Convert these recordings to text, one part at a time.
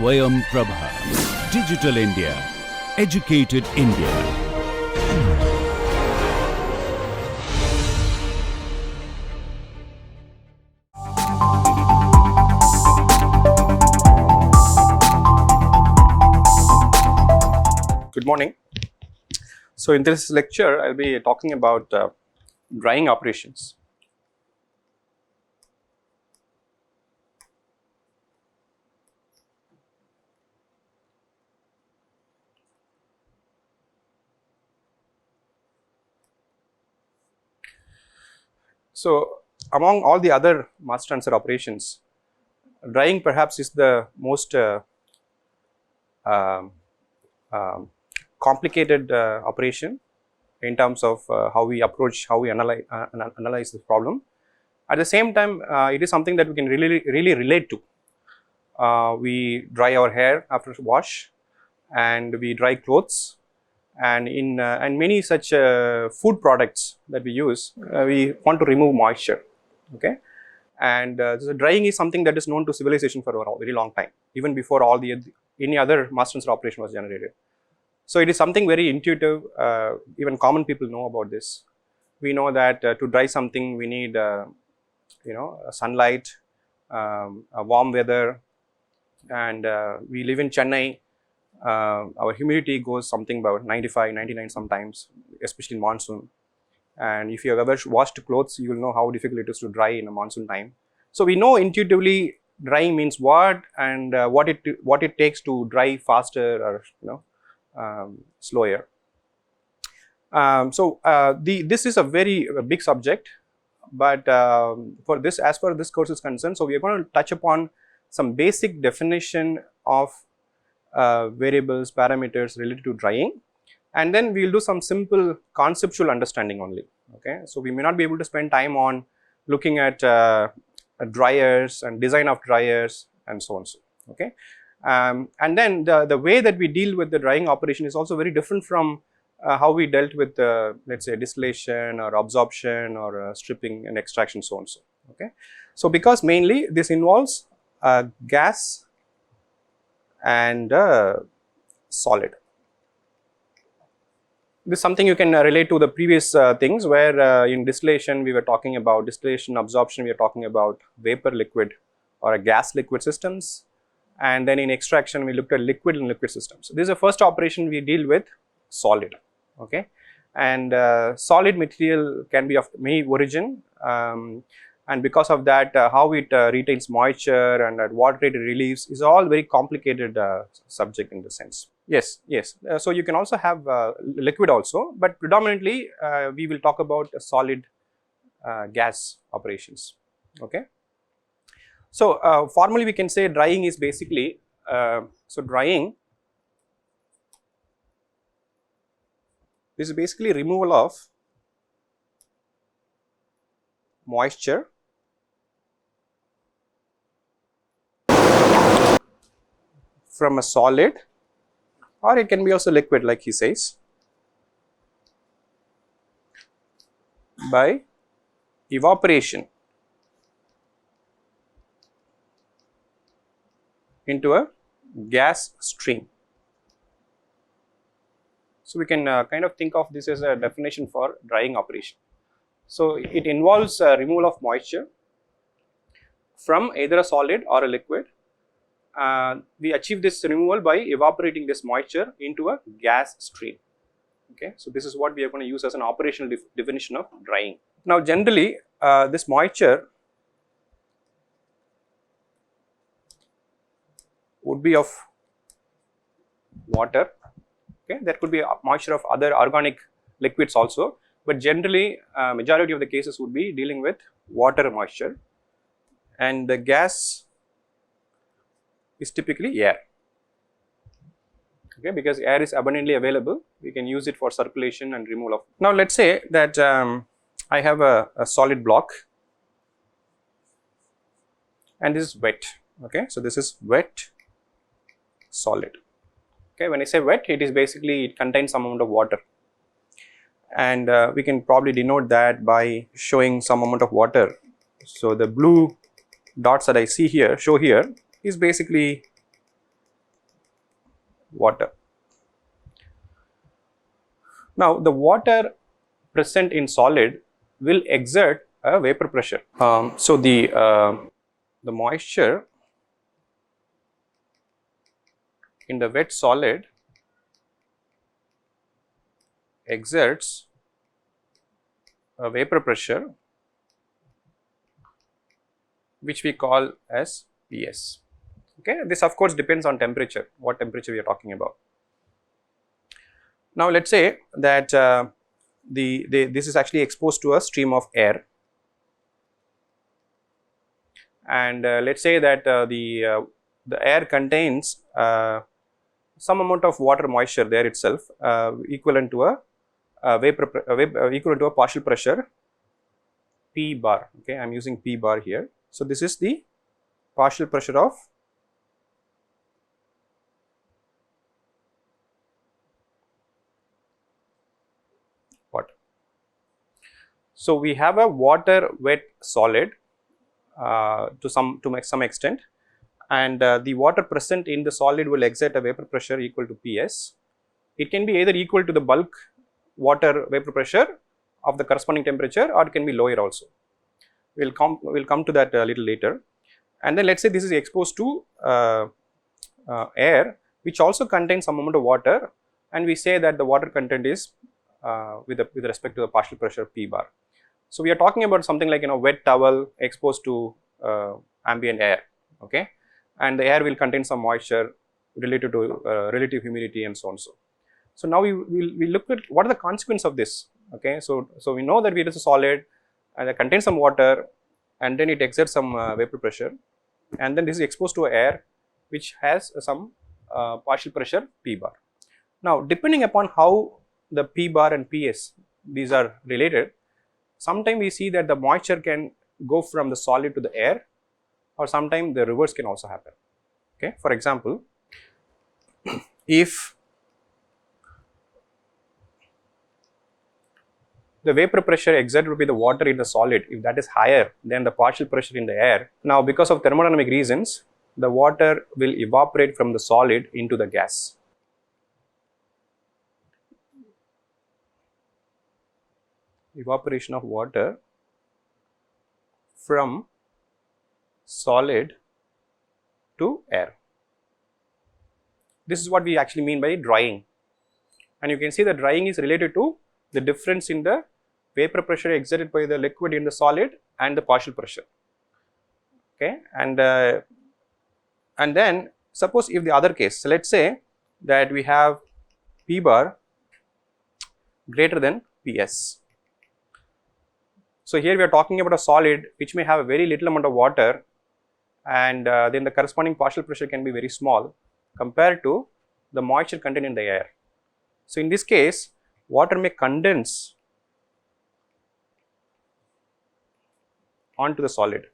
Swayam Prabha. Digital India. Educated India. Good morning. So in this lecture, I'll be talking about drying operations. So among all the other mass transfer operations, drying perhaps is the most complicated operation in terms of how we analyze this problem. At the same time, it is something that we can really relate to. We dry our hair after wash, and we dry clothes, and in and many such food products that we use, we want to remove moisture. Okay, and so drying is something that is known to civilization for a very long time, even before all the any other mass transfer operation was generated. So it is something very intuitive. Even common people know about this. We know that to dry something, we need sunlight, warm weather, and we live in Chennai. Our humidity goes something about 95, 99 sometimes, especially in monsoon. And if you have ever washed clothes, you will know how difficult it is to dry in a monsoon time. So we know intuitively drying means what, and what it takes to dry faster or slower. This is a very big subject, but as far as this course is concerned, so we are going to touch upon some basic definition of variables, parameters related to drying, and then we will do some simple conceptual understanding only. Okay, so we may not be able to spend time on looking at dryers and design of dryers and so on. Okay, and then the way that we deal with the drying operation is also very different from how we dealt with let's say distillation or absorption or stripping and extraction, so on. Okay, so because mainly this involves gas and solid. This is something you can relate to the previous things, where in distillation we were talking about distillation, absorption we are talking about vapor liquid or a gas liquid systems, and then in extraction we looked at liquid and liquid systems. So this is the first operation we deal with solid. Okay, and solid material can be of many origin, and because of that how it retains moisture and at what rate it relieves is all very complicated subject in the sense. Yes, so you can also have liquid also, but predominantly we will talk about solid gas operations. Okay, so formally we can say drying is basically drying, this is basically removal of moisture from a solid, or it can be also liquid, like he says, by evaporation into a gas stream. So we can kind of think of this as a definition for drying operation. So it involves removal of moisture from either a solid or a liquid. We achieve this removal by evaporating this moisture into a gas stream. Okay, so this is what we are going to use as an operational definition of drying. Now generally this moisture would be of water. Okay, there could be a moisture of other organic liquids also, but generally majority of the cases would be dealing with water moisture, and the gas is typically air. Okay, because air is abundantly available, we can use it for circulation and removal of. Now let us say that I have a solid block and this is wet. Okay, so this is wet solid. Okay, when I say wet, it is basically it contains some amount of water, and we can probably denote that by showing some amount of water. So the blue dots that I see here, show here, is basically water. Now, the water present in solid will exert a vapor pressure. So, the moisture in the wet solid exerts a vapor pressure which we call as Ps. Okay, this of course depends on temperature, what temperature we are talking about. Now, let us say that this is actually exposed to a stream of air, and let us say that the air contains some amount of water moisture there itself, equivalent to a equivalent to a partial pressure P bar. Okay, I am using P bar here. So, this is the partial pressure of water. So, we have a water wet solid to some extent, and the water present in the solid will exert a vapor pressure equal to Ps. It can be either equal to the bulk water vapor pressure of the corresponding temperature, or it can be lower also. We'll come to that a little later. And then let us say this is exposed to air which also contains some amount of water, and we say that the water content is with respect to the partial pressure P bar. So, we are talking about something like wet towel exposed to ambient air, okay, and the air will contain some moisture related to relative humidity and so on. So, now we look at what are the consequences of this. Okay, so we know that it is a solid and it contains some water, and then it exerts some vapor pressure, and then this is exposed to air which has some partial pressure P bar. Now, depending upon how the P bar and Ps these are related, sometimes we see that the moisture can go from the solid to the air, or sometimes the reverse can also happen. Okay, for example, if the vapor pressure exerted by the water in the solid, if that is higher than the partial pressure in the air, now because of thermodynamic reasons, the water will evaporate from the solid into the gas. Evaporation of water from solid to air. This is what we actually mean by drying, and you can see that drying is related to the difference in the vapor pressure exerted by the liquid in the solid and the partial pressure. Okay, and then suppose if the other case, so let us say that we have P bar greater than Ps. So, here we are talking about a solid which may have a very little amount of water, and then the corresponding partial pressure can be very small compared to the moisture content in the air. So, in this case, water may condense onto the solid.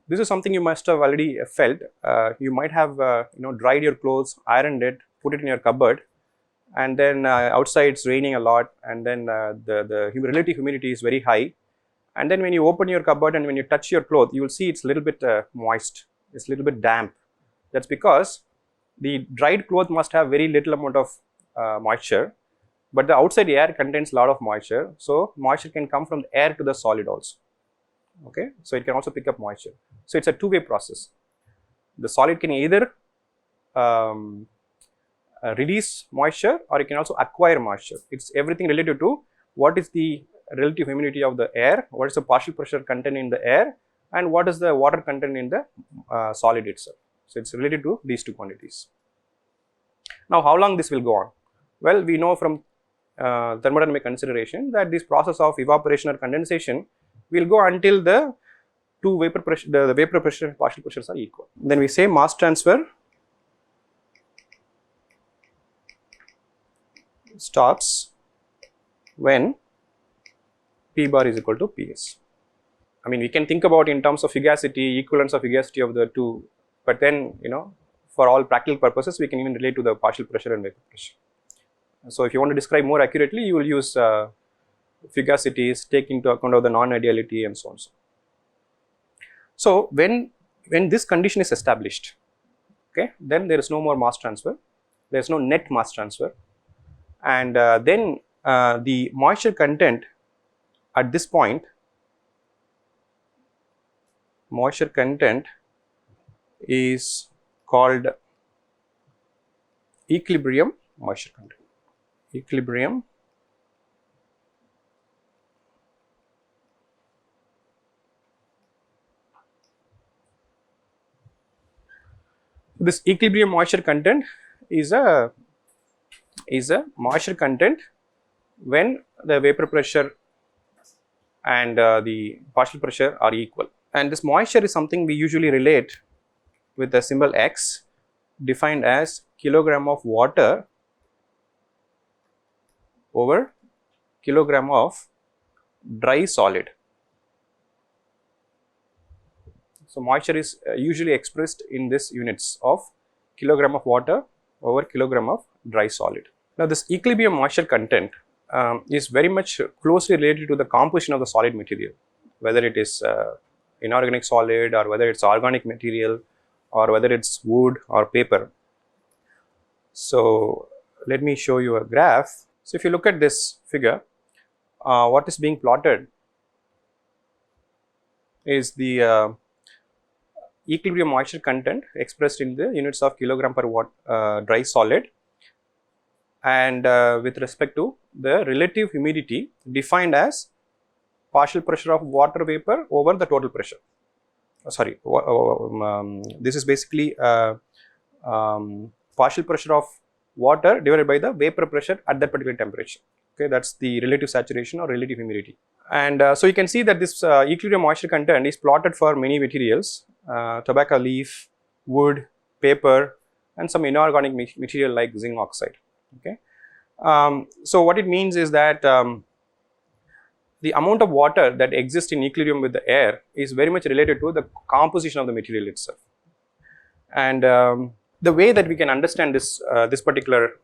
This is something you must have already felt. You might have dried your clothes, ironed it, put it in your cupboard, and then outside it's raining a lot, and then the relative humidity is very high, and then when you open your cupboard and when you touch your cloth, you will see it's a little bit moist, it's a little bit damp. That's because the dried cloth must have very little amount of moisture, but the outside air contains a lot of moisture. So, moisture can come from the air to the solid also. Okay, so it can also pick up moisture. So, it's a two-way process. The solid can either release moisture, or it can also acquire moisture. It's everything related to what is the relative humidity of the air, what is the partial pressure content in the air, and what is the water content in the solid itself. So, it's related to these two quantities. Now, how long this will go on? Well, we know from thermodynamic consideration that this process of evaporation or condensation will go until the two vapor pressure, the vapor pressure and partial pressures are equal. Then we say mass transfer stops when P bar is equal to Ps. I mean, we can think about in terms of fugacity, equivalence of fugacity of the two, but then for all practical purposes we can even relate to the partial pressure and vapor pressure. So, if you want to describe more accurately, you will use fugacities, take into account of the non-ideality and so on. So, when when this condition is established, okay, then there is no more mass transfer, there is no net mass transfer, and then the moisture content at this point, moisture content is called equilibrium moisture content. Equilibrium this equilibrium moisture content is a moisture content when the vapor pressure and the partial pressure are equal, and this moisture is something we usually relate with the symbol X, defined as kilogram of water over kilogram of dry solid. So, moisture is usually expressed in this units of kilogram of water over kilogram of dry solid. Now, this equilibrium moisture content is very much closely related to the composition of the solid material, whether it is inorganic solid or whether it is organic material or whether it is wood or paper. So, let me show you a graph. So, if you look at this figure, what is being plotted is the equilibrium moisture content expressed in the units of kilogram per watt dry solid, and with respect to the relative humidity defined as partial pressure of water vapor over the total pressure. This is basically partial pressure of water divided by the vapor pressure at that particular temperature. Okay, that is the relative saturation or relative humidity. And so you can see that this equilibrium moisture content is plotted for many materials, tobacco leaf, wood, paper, and some inorganic material like zinc oxide. Okay. So what it means is that the amount of water that exists in equilibrium with the air is very much related to the composition of the material itself. And the way that we can understand this this particular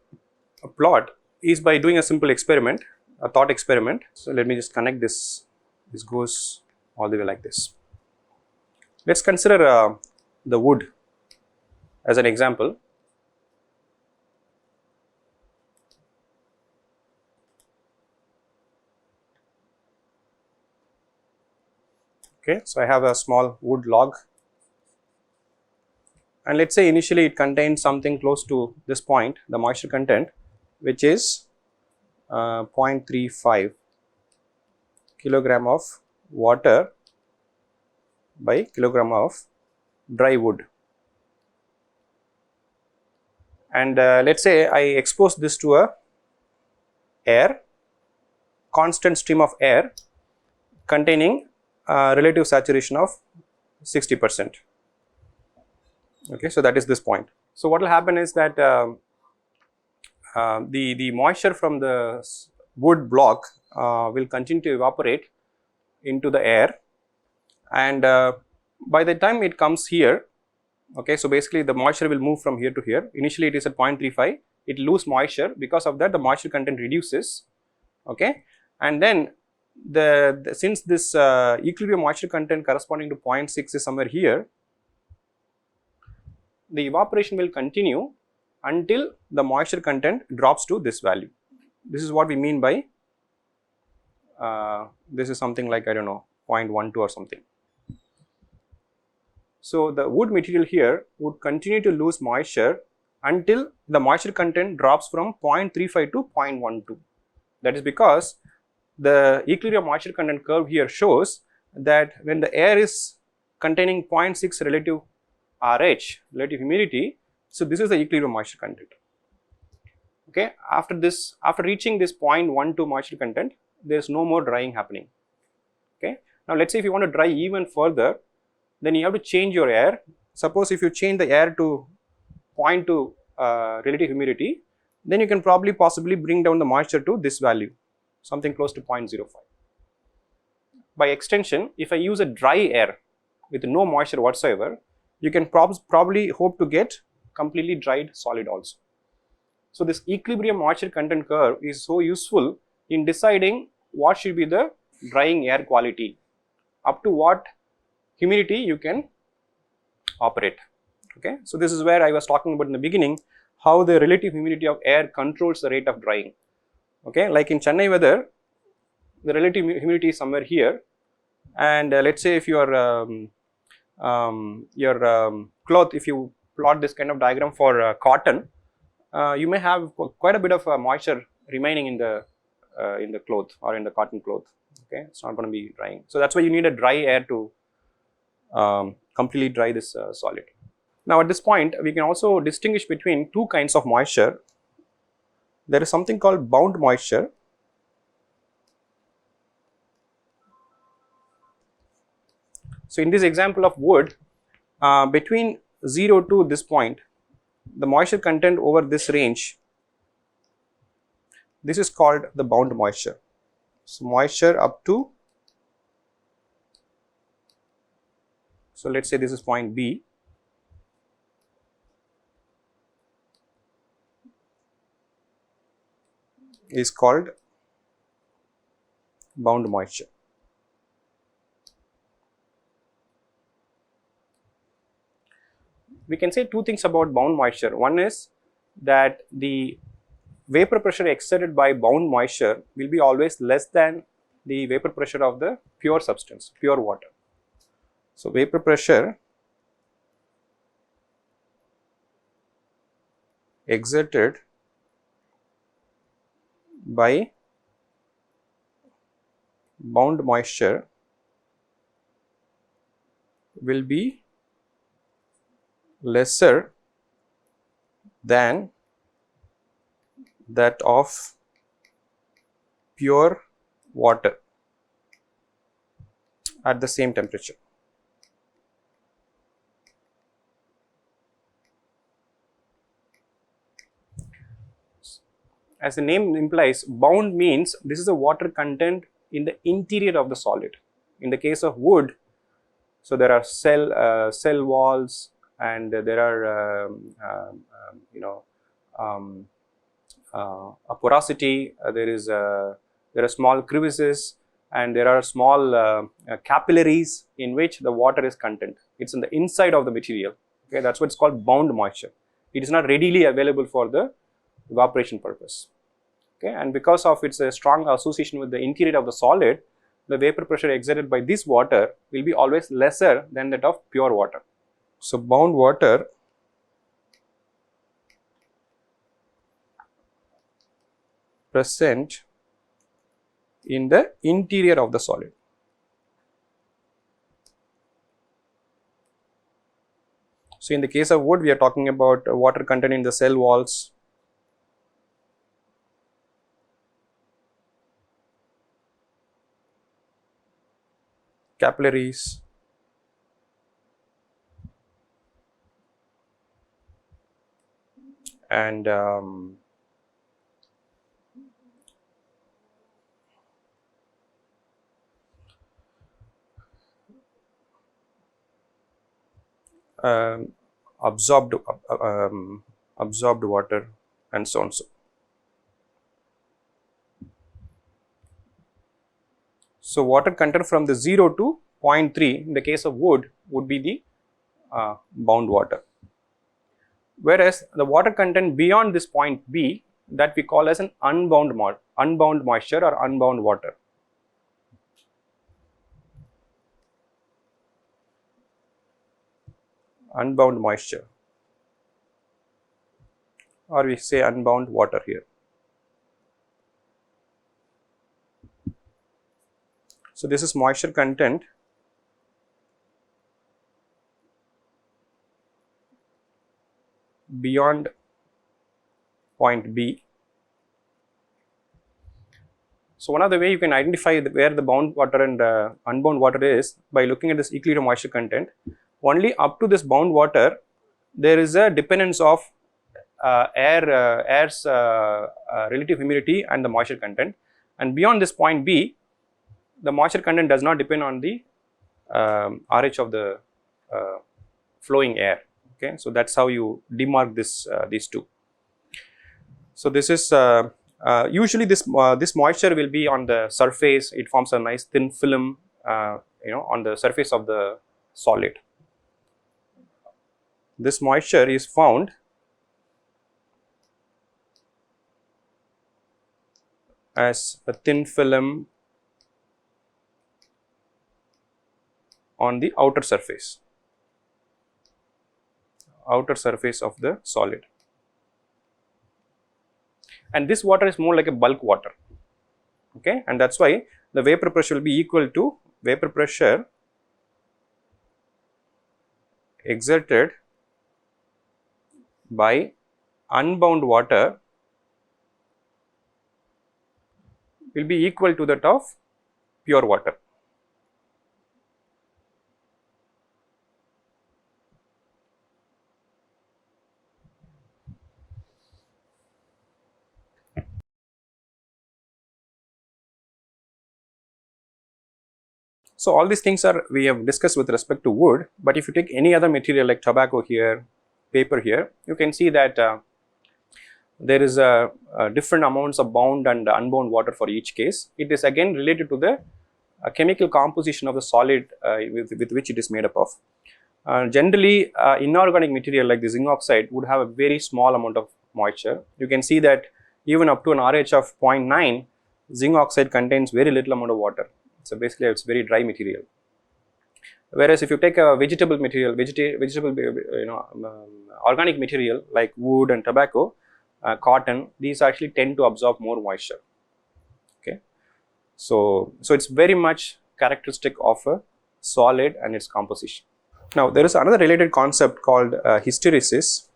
plot is by doing a simple experiment, a thought experiment. So let me just connect this. This goes all the way like this. Let's consider the wood as an example. Okay, so I have a small wood log, and let's say initially it contains something close to this point, the moisture content, which is 0.35 kilogram of water by kilogram of dry wood. And let's say I expose this to a air, constant stream of air containing relative saturation of 60%. Okay, so that is this point. So what will happen is that the moisture from the wood block will continue to evaporate into the air, and by the time it comes here, okay, so basically the moisture will move from here to here. Initially it is at 0.35, it loses moisture, because of that the moisture content reduces, okay, and then since this equilibrium moisture content corresponding to 0.6 is somewhere here, the evaporation will continue until the moisture content drops to this value. This is what we mean by this is something like, I don't know, 0.12 or something. So the wood material here would continue to lose moisture until the moisture content drops from 0.35 to 0.12. That is because the equilibrium moisture content curve here shows that when the air is containing 0.6 relative RH, relative humidity, so this is the equilibrium moisture content. Okay, after reaching this 0.12 moisture content, there is no more drying happening. Okay, now let's say if you want to dry even further, then you have to change your air. Suppose if you change the air to 0.2 relative humidity, then you can possibly bring down the moisture to this value, something close to 0.05. By extension, if I use a dry air with no moisture whatsoever, you can probably hope to get completely dried solid also. So this equilibrium moisture content curve is so useful in deciding what should be the drying air quality, up to what humidity you can operate. Okay, so this is where I was talking about in the beginning, how the relative humidity of air controls the rate of drying. Okay, like in Chennai weather, the relative humidity is somewhere here, and let's say if your cloth, if you plot this kind of diagram for cotton, you may have quite a bit of moisture remaining in the cloth or in the cotton cloth. Okay, it's not going to be drying. So that's why you need a dry air to completely dry this solid. Now at this point, we can also distinguish between two kinds of moisture. There is something called bound moisture. So in this example of wood, between 0 to this point, the moisture content over this range, this is called the bound moisture. So moisture up to, so let's say this is point B, is called bound moisture. We can say two things about bound moisture. One is that the vapor pressure exerted by bound moisture will be always less than the vapor pressure of the pure substance, pure water. So vapor pressure exerted by bound moisture will be lesser than that of pure water at the same temperature. As the name implies, bound means this is the water content in the interior of the solid. In the case of wood, so there are cell walls, and there are a porosity. There are small crevices, and there are small capillaries in which the water is content. It's in the inside of the material. Okay, that's what it's called bound moisture. It is not readily available for the evaporation purpose. Okay, and because of its strong association with the interior of the solid, the vapor pressure exerted by this water will be always lesser than that of pure water. So bound water present in the interior of the solid. So in the case of wood, we are talking about water content in the cell walls, capillaries, and absorbed water, and so on. So water content from the 0 to 0.3 in the case of wood would be the bound water, whereas the water content beyond this point B, that we call as an unbound moisture or unbound water. Unbound moisture, or we say unbound water here. So this is moisture content beyond point B. So one of the way you can identify where the bound water and unbound water is by looking at this equilibrium moisture content. Only up to this bound water, there is a dependence of air's relative humidity and the moisture content, and beyond this point B, the moisture content does not depend on the RH of the flowing air. Okay, so that's how you demark this these two. So this is usually this moisture will be on the surface. It forms a nice thin film, on the surface of the solid. this moisture is found as a thin film on the outer surface of the solid, and this water is more like a bulk water, okay, and that's why the vapor pressure will be equal to vapor pressure exerted by unbound water will be equal to that of pure water. So all these things are we have discussed with respect to wood, but if you take any other material like tobacco here, paper here, you can see that there is a different amounts of bound and unbound water for each case. It is again related to the chemical composition of the solid with which it is made up of. Generally, inorganic material like the zinc oxide would have a very small amount of moisture. You can see that even up to an RH of 0.9, zinc oxide contains very little amount of water. So basically, it's very dry material. Whereas if you take a vegetable material, organic material like wood and tobacco, cotton, these actually tend to absorb more moisture. Okay, so it's very much characteristic of a solid and its composition. Now there is another related concept called hysteresis.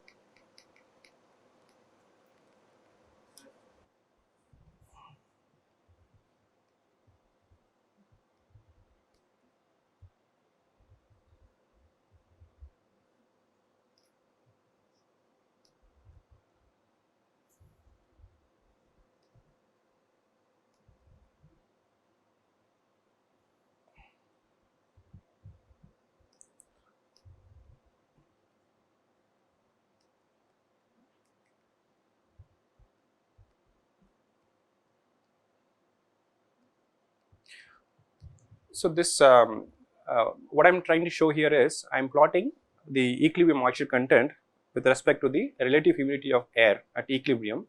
So this what I am trying to show here is I am plotting the equilibrium moisture content with respect to the relative humidity of air at equilibrium.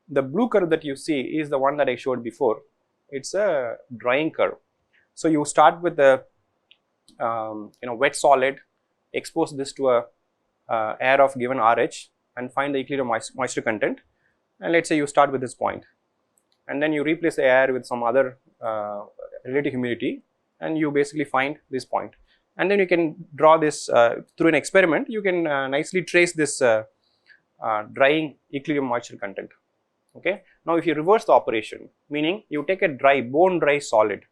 The blue curve that you see is the one that I showed before. It's a drying curve. So you start with the wet solid, expose this to a air of given RH and find the equilibrium moisture content, and let's say you start with this point, and then you replace the air with some other relative humidity, and you basically find this point, and then you can draw this through an experiment. You can nicely trace this drying equilibrium moisture content. Okay, now if you reverse the operation, meaning you take a dry bone dry solid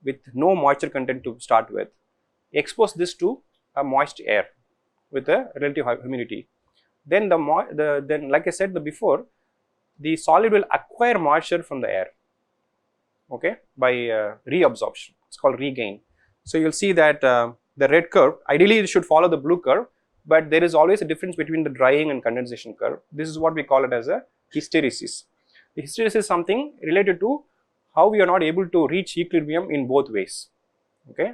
with no moisture content to start with, expose this to a moist air with a relative humidity, then then like I said before, the solid will acquire moisture from the air, okay, by reabsorption. It's called regain. So you'll see that the red curve, ideally it should follow the blue curve, but there is always a difference between the drying and condensation curve. This is what we call it as a hysteresis. The hysteresis is something related to how we are not able to reach equilibrium in both ways. Okay,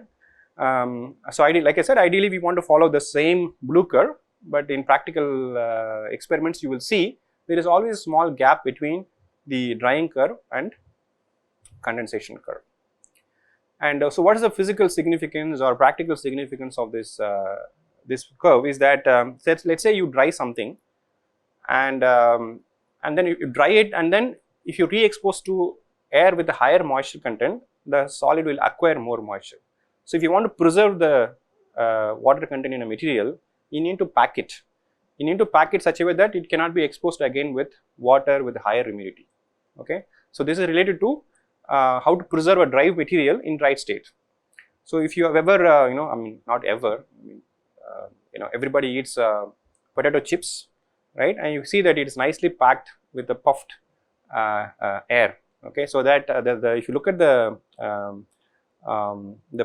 so like I said, ideally we want to follow the same blue curve, but in practical experiments you will see there is always a small gap between the drying curve and condensation curve. And so what is the physical significance or practical significance of this this curve is that let's say you dry something, and then you dry it, and then if you re-expose to air with a higher moisture content, the solid will acquire more moisture. So if you want to preserve the water content in a material, you need to pack it. You need to pack it such a way that it cannot be exposed again with water with higher humidity. Okay, so this is related to how to preserve a dry material in dry state. So if you have ever, not ever, everybody eats potato chips, right? And you see that it is nicely packed with the puffed air. Okay, so that if you look at the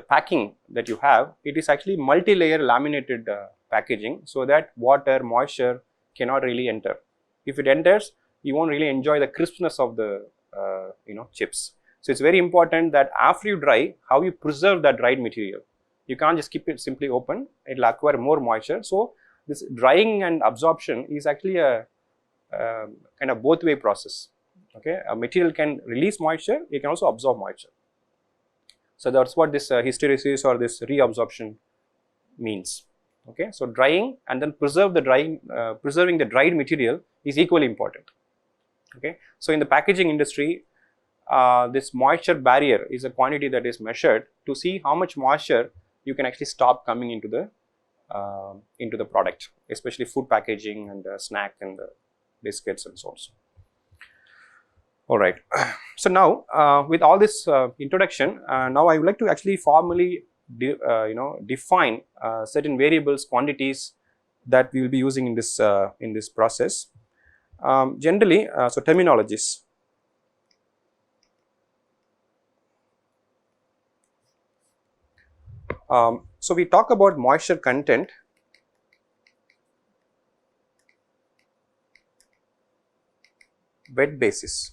packing that you have, it is actually multi-layer laminated packaging, so that water, moisture cannot really enter. If it enters, you won't really enjoy the crispness of the chips. So it's very important that after you dry, how you preserve that dried material. You can't just keep it simply open; it will acquire more moisture. So this drying and absorption is actually a kind of both way process. Okay, a material can release moisture, it can also absorb moisture. So that's what this hysteresis or this reabsorption means. Okay, so drying and then preserving the dried material is equally important. Okay, so in the packaging industry, this moisture barrier is a quantity that is measured to see how much moisture you can actually stop coming into the product, especially food packaging and snack and biscuits and so on. All right. So now, with all this introduction, now I would like to actually formally define certain variables, quantities that we will be using in this process. Generally, so terminologies. So we talk about moisture content, wet basis.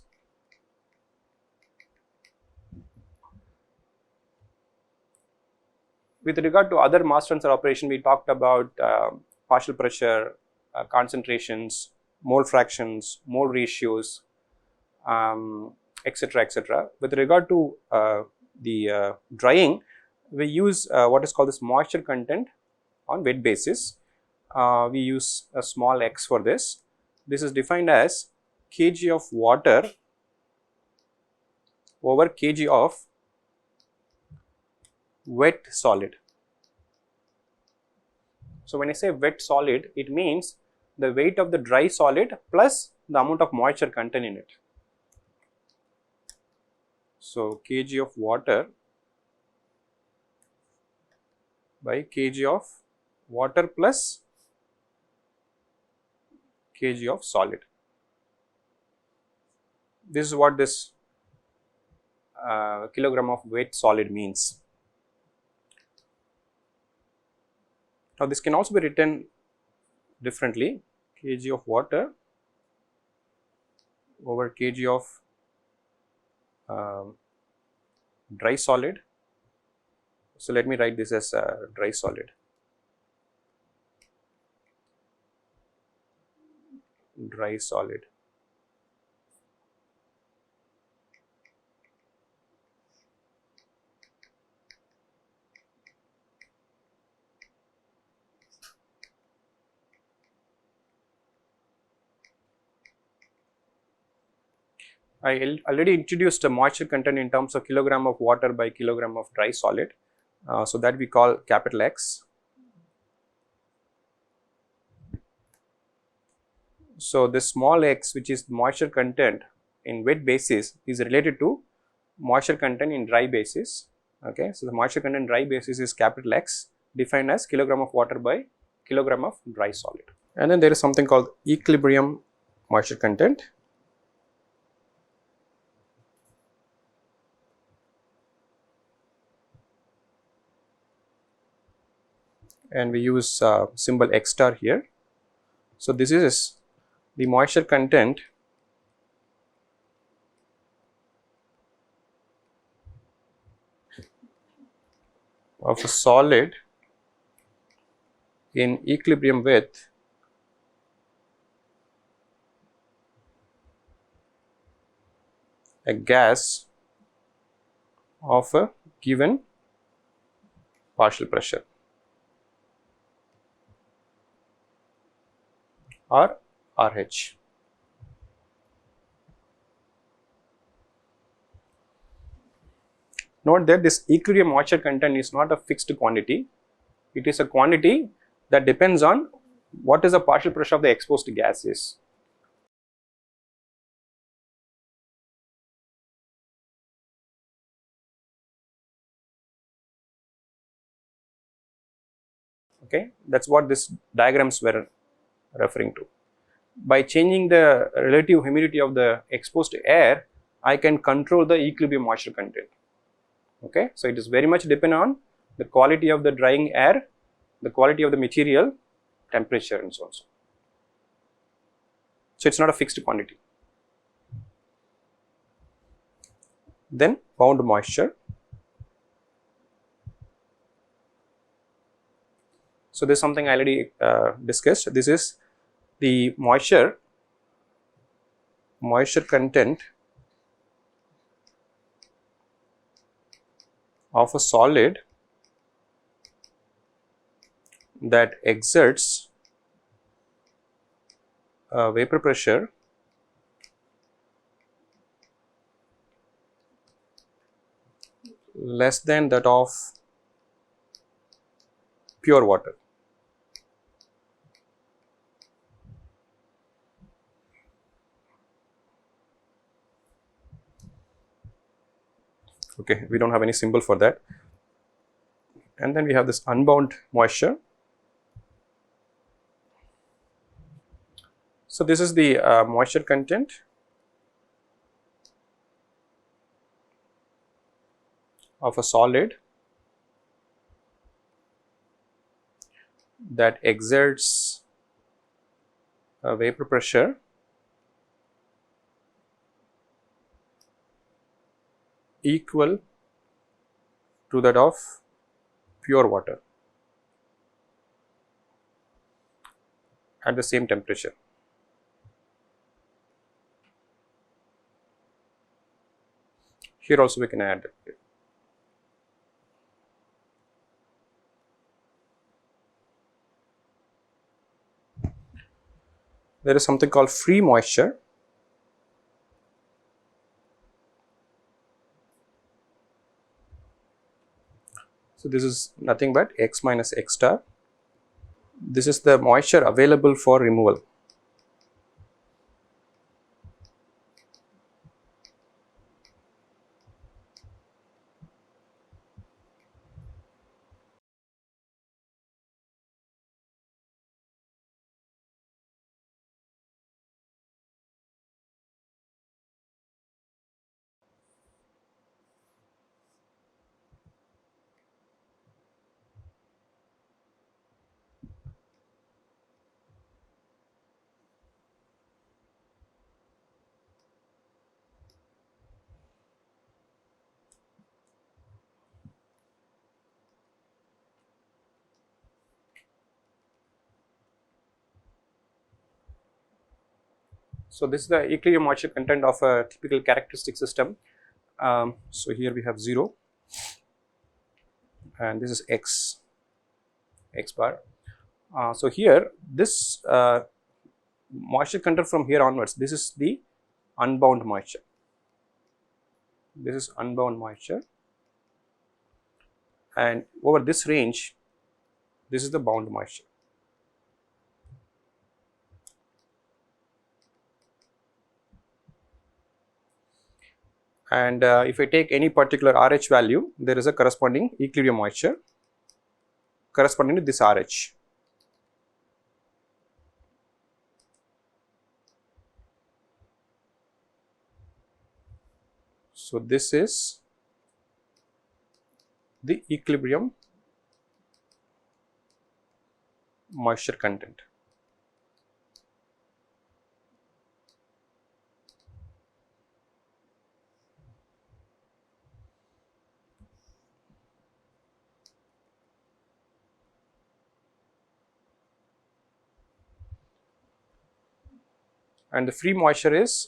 With regard to other mass transfer operation, we talked about partial pressure, concentrations, mole fractions, mole ratios, etc., etc. With regard to the drying, we use what is called this moisture content on wet basis. We use a small x for this. This is defined as kg of water over kg of wet solid. So when I say wet solid, it means the weight of the dry solid plus the amount of moisture content in it. So kg of water by kg of water plus kg of solid. This is what this kilogram of wet solid means. Now this can also be written differently, kg of water over kg of dry solid. So let me write this as dry solid. Dry solid. I already introduced a moisture content in terms of kilogram of water by kilogram of dry solid. So that we call capital X. So this small x, which is moisture content in wet basis, is related to moisture content in dry basis. Okay, so the moisture content in dry basis is capital X, defined as kilogram of water by kilogram of dry solid. And then there is something called equilibrium moisture content. And we use symbol X star here. So this is the moisture content of a solid in equilibrium with a gas of a given partial pressure or RH. Note that this equilibrium moisture content is not a fixed quantity. It is a quantity that depends on what is the partial pressure of the exposed gas is. Okay, that's what these diagrams were referring to. By changing the relative humidity of the exposed air, I can control the equilibrium moisture content. Okay, so it is very much dependent on the quality of the drying air, the quality of the material, temperature, and so on. So it's not a fixed quantity. Then bound moisture. So this is something I already discussed. This is the moisture content of a solid that exerts vapor pressure less than that of pure water. Okay, we don't have any symbol for that. And then we have this unbound moisture. So this is the moisture content of a solid that exerts a vapor pressure equal to that of pure water at the same temperature. Here also we can add there is something called free moisture. So this is nothing but x minus x star. This is the moisture available for removal. So this is the equilibrium moisture content of a typical characteristic system. So here we have 0 and this is x bar. So here this moisture content from here onwards, this is the unbound moisture. This is unbound moisture, and over this range, this is the bound moisture. And if I take any particular RH value, there is a corresponding equilibrium moisture corresponding to this RH. So this is the equilibrium moisture content. And the free moisture is,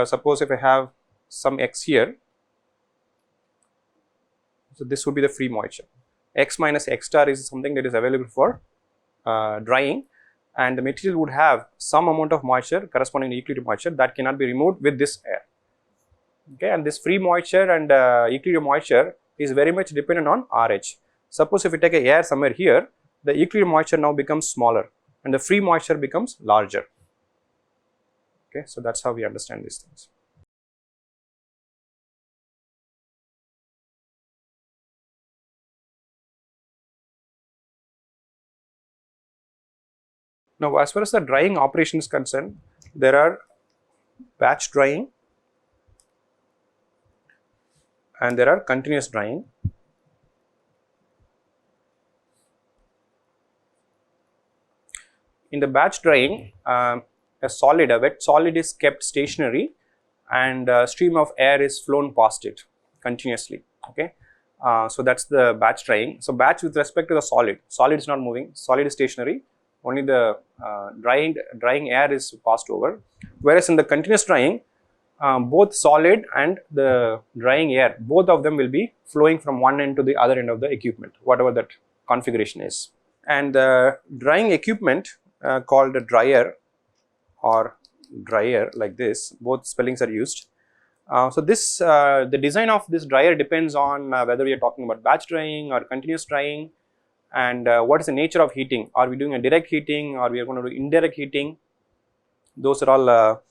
suppose if I have some x here, so this would be the free moisture. X minus x star is something that is available for drying, and the material would have some amount of moisture corresponding to equilibrium moisture that cannot be removed with this air. Okay, and this free moisture and equilibrium moisture is very much dependent on RH. Suppose if we take a air somewhere here, the equilibrium moisture now becomes smaller and the free moisture becomes larger. Okay, so that's how we understand these things. Now, as far as the drying operation is concerned, there are batch drying and there are continuous drying. In the batch drying, a wet solid is kept stationary and a stream of air is flown past it continuously. Okay, So that's the batch drying. So batch with respect to the solid. Solid is not moving. Solid is stationary. Only the drying air is passed over. Whereas in the continuous drying, both solid and the drying air, both of them will be flowing from one end to the other end of the equipment, whatever that configuration is. And the drying equipment called a dryer or dryer, like this, both spellings are used. So this the design of this dryer depends on whether we are talking about batch drying or continuous drying, and what is the nature of heating. Are we doing a direct heating, or we are going to do indirect heating? Those are all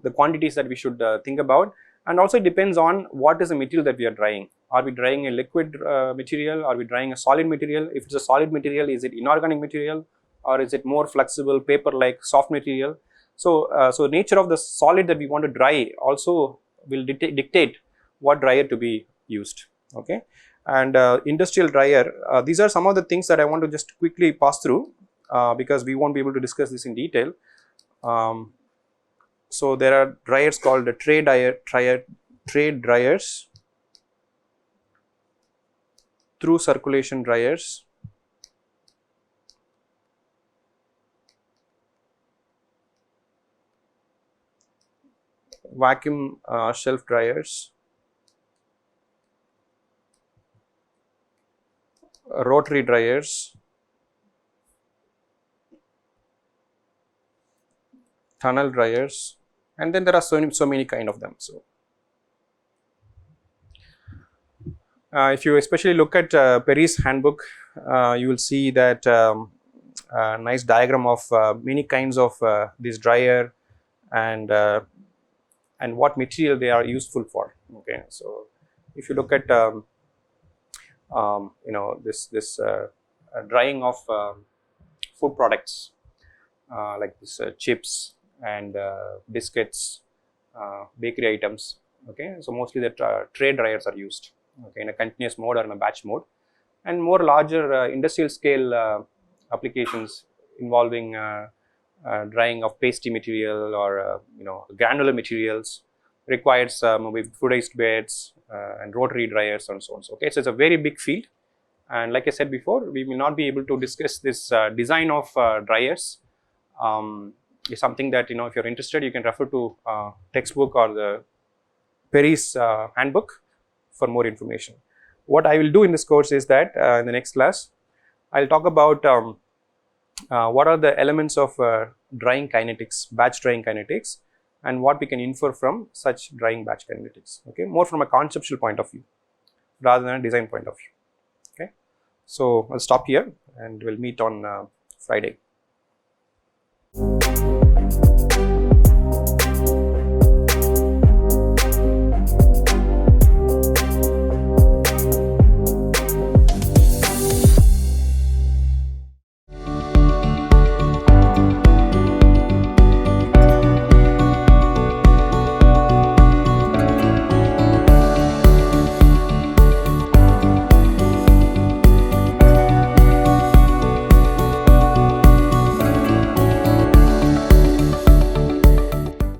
the quantities that we should think about. And also it depends on what is the material that we are drying. Are we drying a liquid material? Are we drying a solid material? If it's a solid material, is it inorganic material, or is it more flexible paper like soft material? So so nature of the solid that we want to dry also will dictate what dryer to be used. Okay. And industrial dryer, these are some of the things that I want to just quickly pass through because we won't be able to discuss this in detail. So there are dryers called tray dryers, through circulation dryers, vacuum shelf dryers, rotary dryers, tunnel dryers, and then there are so many kind of them. So if you especially look at Perry's handbook, you will see that a nice diagram of many kinds of this dryer and what material they are useful for. Okay, so if you look at you know, this drying of food products like this chips and biscuits, bakery items. Okay, so mostly the tray dryers are used, okay, in a continuous mode or in a batch mode. And more larger industrial scale applications involving drying of pasty material or you know, granular materials requires maybe fluidized beds and rotary dryers and so on. So, okay, so it's a very big field, and like I said before, we will not be able to discuss this design of dryers. Is something that, you know, if you're interested, you can refer to textbook or the Perry's handbook for more information. What I will do in this course is that in the next class, I'll talk about what are the elements of drying kinetics, batch drying kinetics, and what we can infer from such drying batch kinetics. Okay, more from a conceptual point of view rather than a design point of view. Okay, so I'll stop here and we'll meet on Friday.